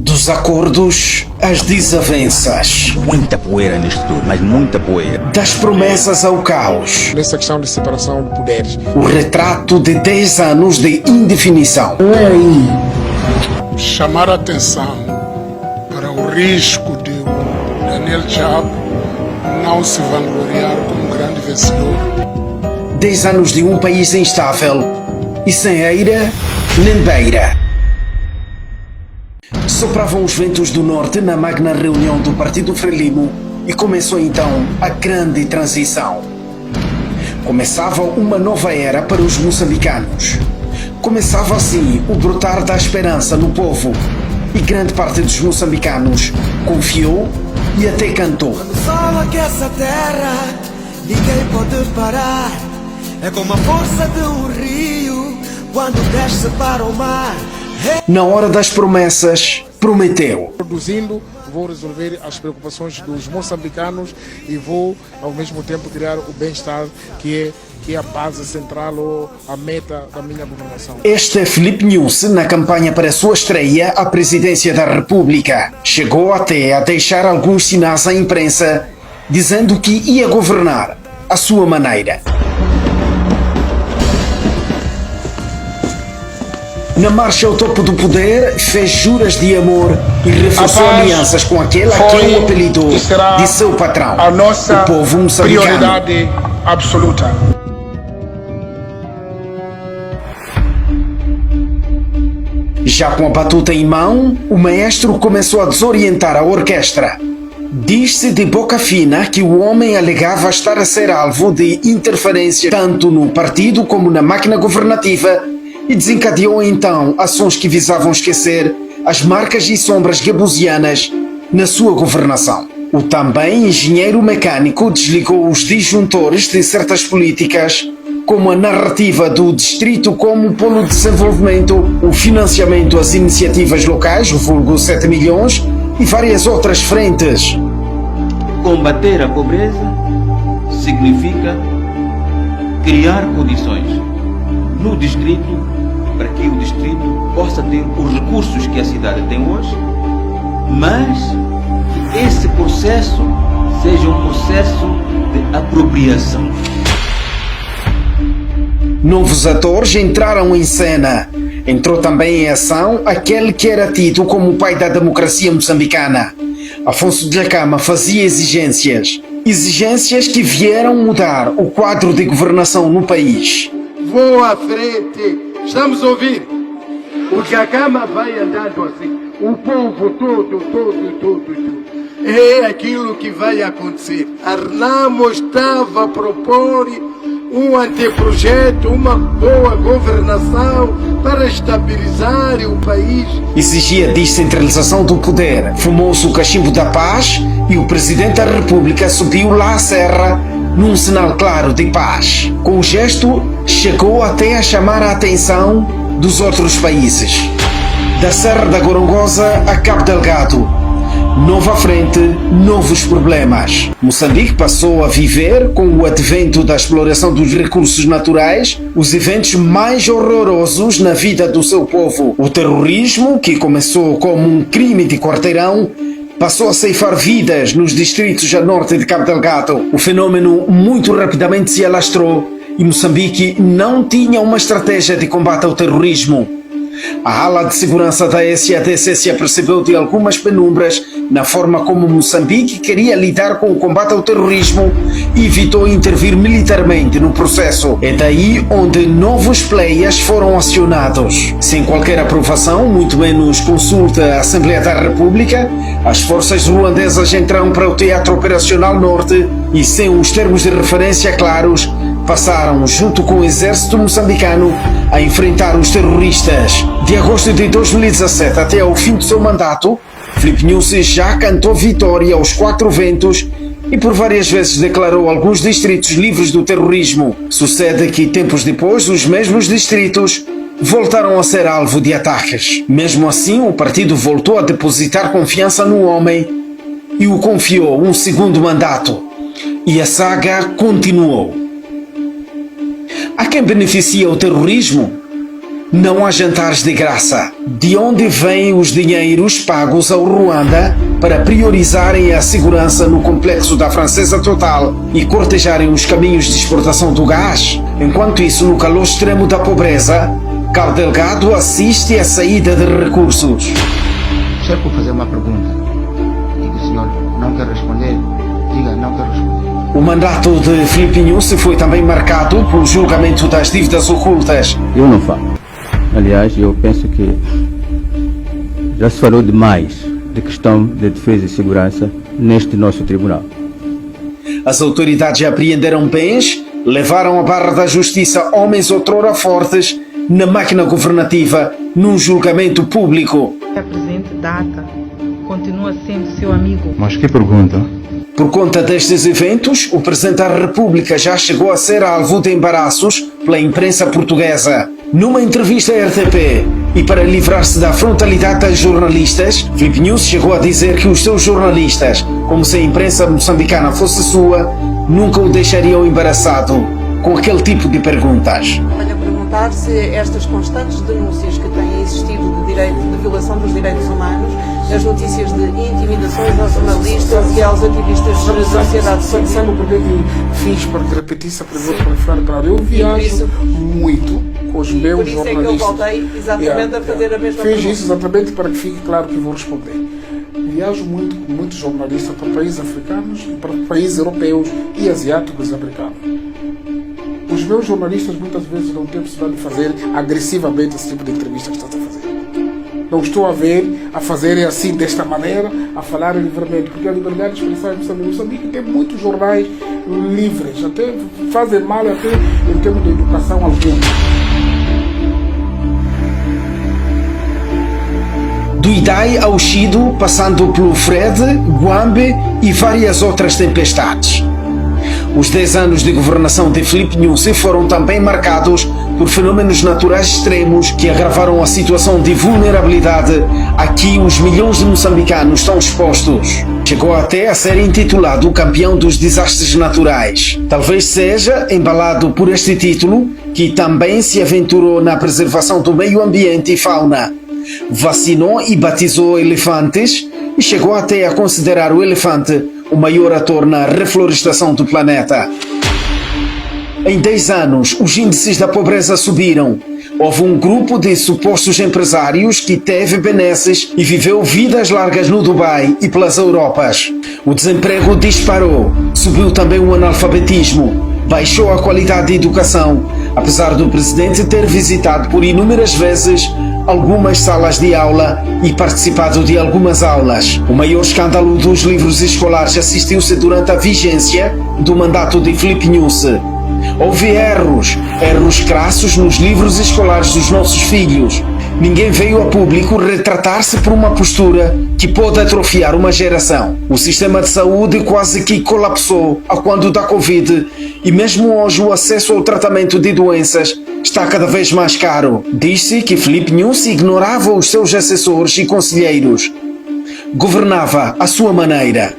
Dos acordos às desavenças, Muita poeira nisto tudo, mas muita poeira. das promessas ao caos, Nessa questão de separação de poderes. o retrato de 10 anos de indefinição. Chamar a atenção para o risco de o Daniel Chapo não se vangloriar como grande vencedor. 10 anos de um país instável e sem eira nem beira. Sopravam os ventos do norte na magna reunião do Partido Frelimo e começou então a grande transição. Começava uma nova era para os moçambicanos. Começava assim o brotar da esperança no povo e grande parte dos moçambicanos confiou e até cantou. Quando o sol aquece a terra, ninguém pode parar. É como a força de um rio quando desce para o mar. Na hora das promessas, prometeu. Produzindo, vou resolver as preocupações dos moçambicanos e vou, ao mesmo tempo, criar o bem-estar que é a base central ou a meta da minha governação. Este é Filipe Nunes na campanha para a sua estreia à presidência da República. Chegou até a deixar alguns sinais à imprensa, dizendo que ia governar à sua maneira. Na marcha ao topo do poder, fez juras de amor e reforçou alianças com aquele a quem o apelidou de seu patrão, a nossa o povo moçambicano. prioridade absoluta. Já com a batuta em mão, o maestro começou a desorientar a orquestra. Diz-se de boca fina que o homem alegava estar a ser alvo de interferência tanto no partido como na máquina governativa e desencadeou então ações que visavam esquecer as marcas e sombras gabusianas na sua governação. O também engenheiro mecânico desligou os disjuntores de certas políticas, como a narrativa do distrito como polo de desenvolvimento, o financiamento às iniciativas locais, o vulgo 7 milhões, e várias outras frentes. Combater a pobreza significa criar condições no distrito para que o distrito possa ter os recursos que a cidade tem hoje, mas que esse processo seja um processo de apropriação. Novos atores entraram em cena. Entrou também em ação aquele que era tido como o pai da democracia moçambicana. Afonso Dhlakama fazia exigências. Exigências que vieram mudar o quadro de governação no país. Vou à frente, estamos a ouvir? O Dhlakama vai andando assim, o povo todo. É aquilo que vai acontecer. Arnamo estava a propor um anteprojeto, uma boa governação para estabilizar o país. Exigia descentralização do poder. Fumou-se o cachimbo da paz e o presidente da República subiu lá a serra num sinal claro de paz. Com o gesto, chegou até a chamar a atenção dos outros países. Da Serra da Gorongosa a Cabo Delgado. Nova frente, novos problemas. Moçambique passou a viver, com o advento da exploração dos recursos naturais, os eventos mais horrorosos na vida do seu povo. O terrorismo, que começou como um crime de quarteirão, passou a ceifar vidas nos distritos a norte de Cabo Delgado. O fenômeno muito rapidamente se alastrou e Moçambique não tinha uma estratégia de combate ao terrorismo. A ala de segurança da SADC se apercebeu de algumas penumbras na forma como Moçambique queria lidar com o combate ao terrorismo e evitou intervir militarmente no processo. É daí onde novos players foram acionados. Sem qualquer aprovação, muito menos consulta à Assembleia da República, as forças ruandesas entraram para o Teatro Operacional Norte e, sem os termos de referência claros, passaram, junto com o exército moçambicano, a enfrentar os terroristas. De agosto de 2017 até ao fim do seu mandato, Filipe Nunes já cantou vitória aos 4 ventos e por várias vezes declarou alguns distritos livres do terrorismo. Sucede que, tempos depois, os mesmos distritos voltaram a ser alvo de ataques. Mesmo assim, o partido voltou a depositar confiança no homem e o confiou um segundo mandato. E a saga continuou. A quem beneficia o terrorismo? Não há jantares de graça. De onde vêm os dinheiros pagos ao Ruanda para priorizarem a segurança no complexo da Francesa Total e cortejarem os caminhos de exportação do gás? Enquanto isso, no calor extremo da pobreza, Cabo Delgado assiste à saída de recursos. Se é por fazer uma pergunta e que o senhor não quer responder, diga não quer responder. O mandato de Filipe Nyusi foi também marcado pelo julgamento das dívidas ocultas. Eu não falo. Aliás, eu penso que já se falou demais de questão de defesa e segurança neste nosso tribunal. As autoridades apreenderam bens, levaram à barra da justiça homens outrora fortes na máquina governativa num julgamento público. A Presidente Data continua sendo seu amigo. Mas que pergunta? Por conta destes eventos, o Presidente da República já chegou a ser alvo de embaraços pela imprensa portuguesa. Numa entrevista à RTP, e para livrar-se da frontalidade das jornalistas, Filipe Nyusi chegou a dizer que os seus jornalistas, como se a imprensa moçambicana fosse sua, nunca o deixariam embaraçado com aquele tipo de perguntas. Olha, perguntar se estas constantes denúncias que têm existido de violação dos direitos humanos, as notícias de intimidações aos jornalistas e aos ativistas da sociedade civil. Sabe por que fiz para que repetisse a pergunta para ficar claro? Eu viajo muito com os meus jornalistas. Por isso é que eu voltei exatamente a fazer a mesma pergunta. Fiz isso exatamente para que fique claro que vou responder. Viajo muito com muitos jornalistas para países africanos e para países europeus e asiáticos e americanos. Os meus jornalistas muitas vezes não têm possibilidade de fazer agressivamente esse tipo de entrevista que estás a fazer. Não estou a ver a fazerem assim, desta maneira, a falar livremente, porque a liberdade de expressão em Moçambique tem muitos jornais livres, até fazem mal até em termos de educação alguma. Do Idai ao Chido, passando pelo Fred, Guambe e várias outras tempestades. Os 10 anos de governação de Filipe Nyusi foram também marcados por fenômenos naturais extremos que agravaram a situação de vulnerabilidade a que os milhões de moçambicanos estão expostos. Chegou até a ser intitulado o campeão dos desastres naturais. Talvez seja embalado por este título que também se aventurou na preservação do meio ambiente e fauna. Vacinou e batizou elefantes e chegou até a considerar o elefante o maior ator na reflorestação do planeta. Em 10 anos, os índices da pobreza subiram. Houve um grupo de supostos empresários que teve benesses e viveu vidas largas no Dubai e pelas Europas. O desemprego disparou, subiu também o analfabetismo, baixou a qualidade de educação, apesar do presidente ter visitado por inúmeras vezes algumas salas de aula e participado de algumas aulas. O maior escândalo dos livros escolares assistiu-se durante a vigência do mandato de Filipe Nyusi. Houve erros crassos nos livros escolares dos nossos filhos. Ninguém veio a público retratar-se por uma postura que pode atrofiar uma geração. O sistema de saúde quase que colapsou a quando da Covid e mesmo hoje o acesso ao tratamento de doenças está cada vez mais caro. Diz-se que Filipe Nyusi ignorava os seus assessores e conselheiros. Governava à sua maneira.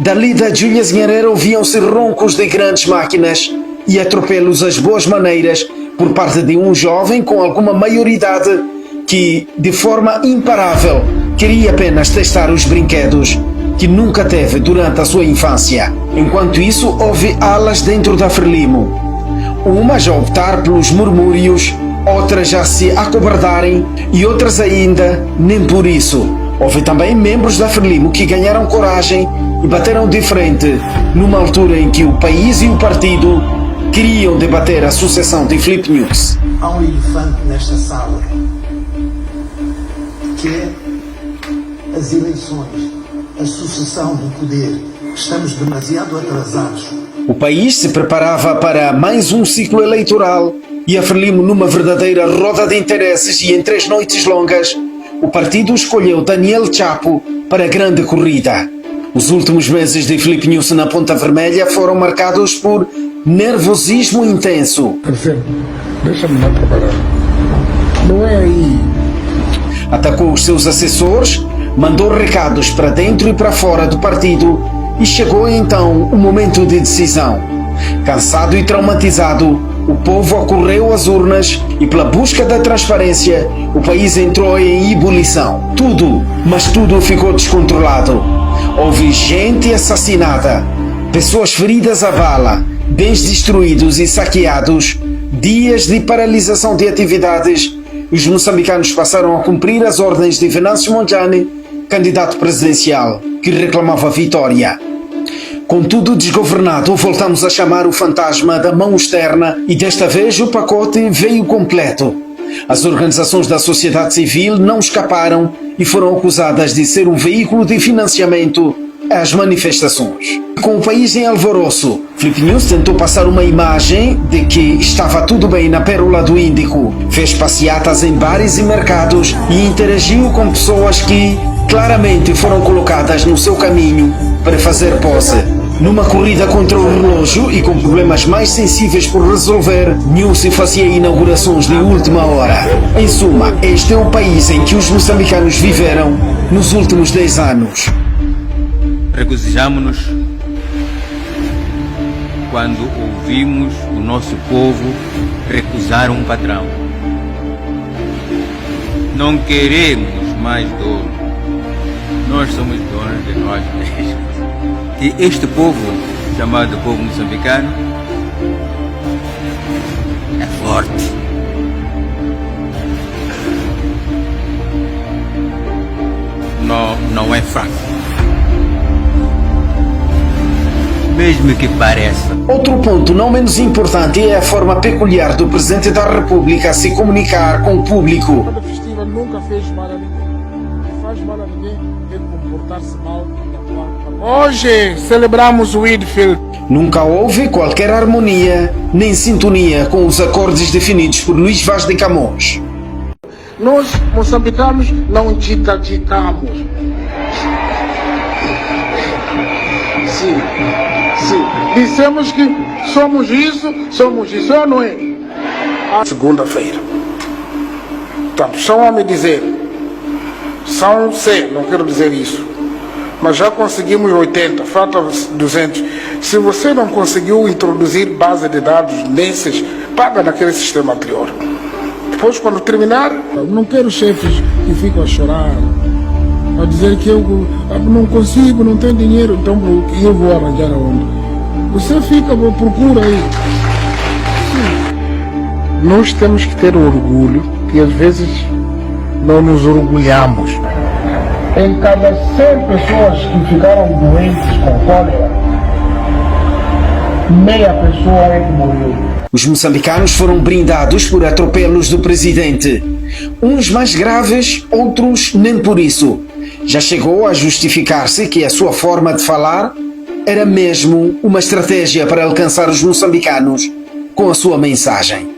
Dali da Julius Nyerere ouviam-se roncos de grandes máquinas e atropelos às boas maneiras por parte de um jovem com alguma maioridade que, de forma imparável, queria apenas testar os brinquedos que nunca teve durante a sua infância. Enquanto isso, houve alas dentro da Frelimo. Umas a optar pelos murmúrios, outras já se acobardarem e outras ainda nem por isso. Houve também membros da Frelimo que ganharam coragem e bateram de frente numa altura em que o país e o partido queriam debater a sucessão de Filipe Nyusi. Há um elefante nesta sala, que é as eleições, a sucessão do poder. Estamos demasiado atrasados. O país se preparava para mais um ciclo eleitoral e a Frelimo numa verdadeira roda de interesses e em 3 noites longas, o partido escolheu Daniel Chapo para a grande corrida. Os últimos meses de Filipe Nyusi na Ponta Vermelha foram marcados por nervosismo intenso. Deixa-me lá trabalhar. Não é aí. Atacou os seus assessores, mandou recados para dentro e para fora do partido e chegou então o momento de decisão. Cansado e traumatizado, o povo acorreu às urnas e, pela busca da transparência, o país entrou em ebulição. Tudo, mas tudo ficou descontrolado. Houve gente assassinada, pessoas feridas a bala, bens destruídos e saqueados, dias de paralisação de atividades. Os moçambicanos passaram a cumprir as ordens de Venâncio Mondlane, candidato presidencial, que reclamava vitória. Com tudo desgovernado, voltamos a chamar o fantasma da mão externa e desta vez o pacote veio completo. As organizações da sociedade civil não escaparam e foram acusadas de ser um veículo de financiamento às manifestações. Com o país em alvoroço, Filipe News tentou passar uma imagem de que estava tudo bem na Pérola do Índico, fez passeatas em bares e mercados e interagiu com pessoas que claramente foram colocadas no seu caminho para fazer pose. Numa corrida contra o relógio e com problemas mais sensíveis por resolver, News fazia inaugurações de última hora. Em suma, este é o país em que os moçambicanos viveram nos últimos 10 anos. Regozijamo-nos quando ouvimos o nosso povo recusar um patrão. Não queremos mais dono. Nós somos donos de nós mesmos. E este povo, chamado povo moçambicano, é forte. Não é fraco. Mesmo que pareça. Outro ponto não menos importante é a forma peculiar do Presidente da República se comunicar com o público. Cada festival nunca fez mal a ninguém. Não faz mal a ninguém é comportar-se mal. Hoje celebramos o Whitfield. Nunca houve qualquer harmonia nem sintonia com os acordes definidos por Luís Vaz de Camões. Nós, moçambicanos, não ditamos. Sim. Dissemos que somos isso, ou não é? Segunda-feira. Portanto, estão a me dizer, são 100, não quero dizer isso, mas já conseguimos 80, falta 200. Se você não conseguiu introduzir base de dados nesses, paga naquele sistema anterior. Depois, quando terminar, não quero chefes que ficam a chorar, a dizer que eu não consigo, não tenho dinheiro, então eu vou arranjar aonde? Você fica, procura aí. Sim. Nós temos que ter orgulho, que às vezes não nos orgulhamos. Em cada 100 pessoas que ficaram doentes com cólera, meia pessoa é que morreu. Os moçambicanos foram brindados por atropelos do presidente. Uns mais graves, outros nem por isso. Já chegou a justificar-se que a sua forma de falar era mesmo uma estratégia para alcançar os moçambicanos com a sua mensagem.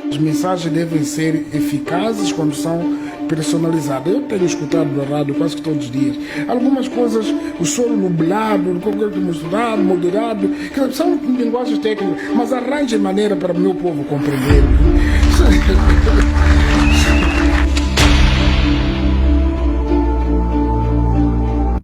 As mensagens devem ser eficazes quando são personalizadas. Eu tenho escutado na rádio quase que todos os dias. Algumas coisas, o solo nublado, misturado, moderado, que são linguagens técnicas, mas arranjem maneira para o meu povo compreender.